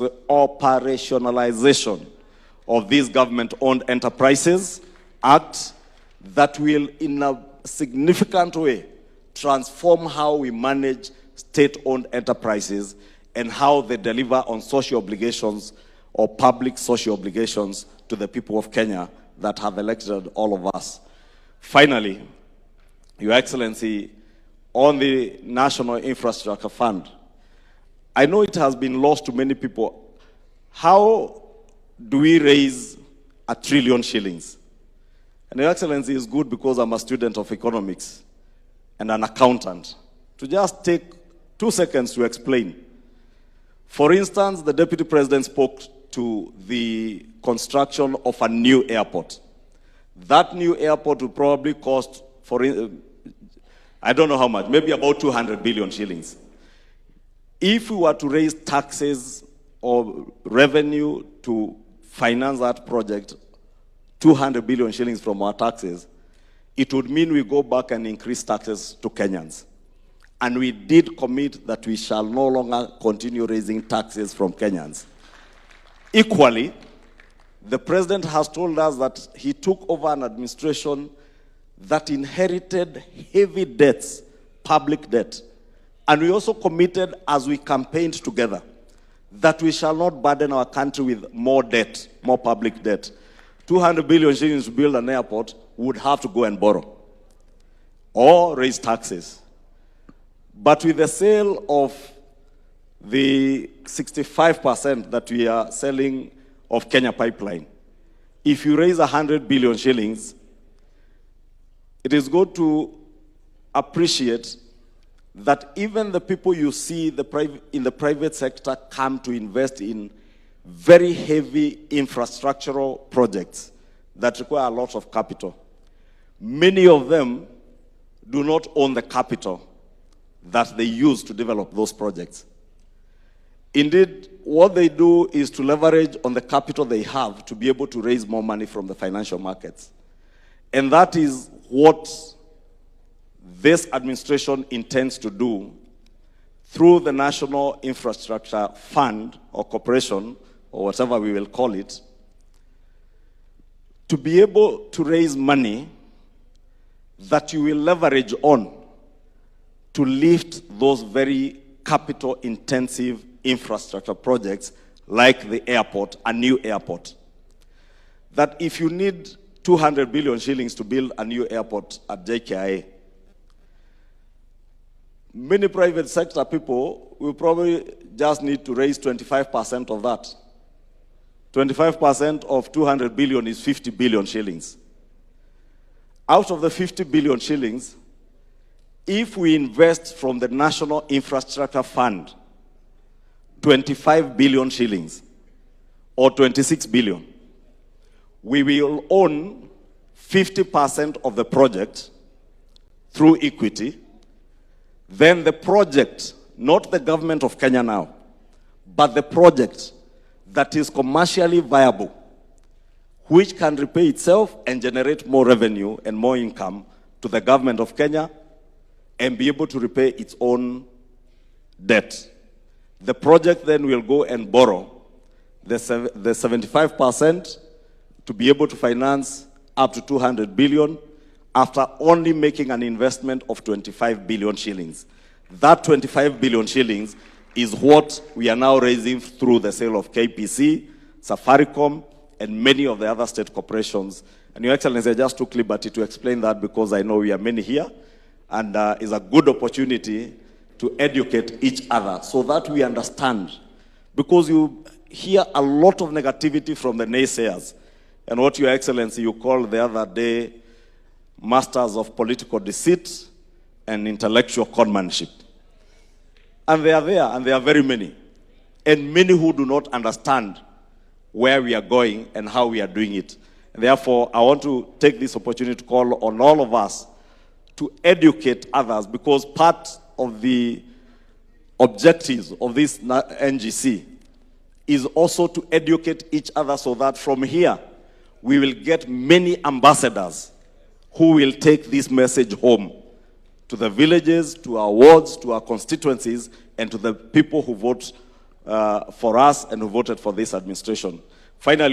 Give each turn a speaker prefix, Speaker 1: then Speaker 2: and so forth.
Speaker 1: the operationalization of these government-owned enterprises act that will, in a significant way, transform how we manage state-owned enterprises and how they deliver on social obligations or public social obligations to the people of Kenya that have elected all of us. Finally, Your Excellency, on the National Infrastructure Fund, I know it has been lost to many people. How do we raise 1 trillion shillings? And Your Excellency is good because I'm a student of economics and an accountant. To just take 2 seconds to explain. For instance, the Deputy President spoke to the construction of a new airport. That new airport will probably cost, I don't know how much, maybe about 200 billion shillings. If we were to raise taxes or revenue to finance that project, 200 billion shillings from our taxes, it would mean we go back and increase taxes to Kenyans. And we did commit that we shall no longer continue raising taxes from Kenyans. Equally, the president has told us that he took over an administration that inherited heavy debts, public debt. And we also committed, as we campaigned together, that we shall not burden our country with more debt, more public debt. 200 billion shillings to build an airport would have to go and borrow or raise taxes. But with the sale of the 65% that we are selling of Kenya Pipeline, if you raise 100 billion shillings, it is good to appreciate that even the people you see in the private sector come to invest in very heavy infrastructural projects that require a lot of capital. Many of them do not own the capital that they use to develop those projects. Indeed, what they do is to leverage on the capital they have to be able to raise more money from the financial markets. And that is what this administration intends to do through the National Infrastructure Fund or Corporation, or whatever we will call it, to be able to raise money that you will leverage on to lift those very capital-intensive infrastructure projects like the airport, a new airport. That if you need 200 billion shillings to build a new airport at JKIA, many private sector people will probably just need to raise 25% of that. 25% of 200 billion is 50 billion shillings. Out of the 50 billion shillings, if we invest from the National Infrastructure Fund 25 billion shillings or 26 billion, we will own 50% of the project through equity. Then the project, not the government of Kenya now, but the project that is commercially viable, which can repay itself and generate more revenue and more income to the government of Kenya and be able to repay its own debt. The project then will go and borrow the 75% to be able to finance up to 200 billion after only making an investment of 25 billion shillings. That 25 billion shillings is what we are now raising through the sale of KPC, Safaricom, and many of the other state corporations. And Your Excellency, I just took liberty to explain that because I know we are many here, and it's a good opportunity to educate each other so that we understand. Because you hear a lot of negativity from the naysayers, and what Your Excellency, you called the other day masters of political deceit and intellectual conmanship. And they are there, and there are very many. And many who do not understand where we are going and how we are doing it. And therefore, I want to take this opportunity to call on all of us to educate others, because part of the objectives of this NGC is also to educate each other so that from here, we will get many ambassadors who will take this message home to the villages, to our wards, to our constituencies, and to the people who vote for us and who voted for this administration. Finally,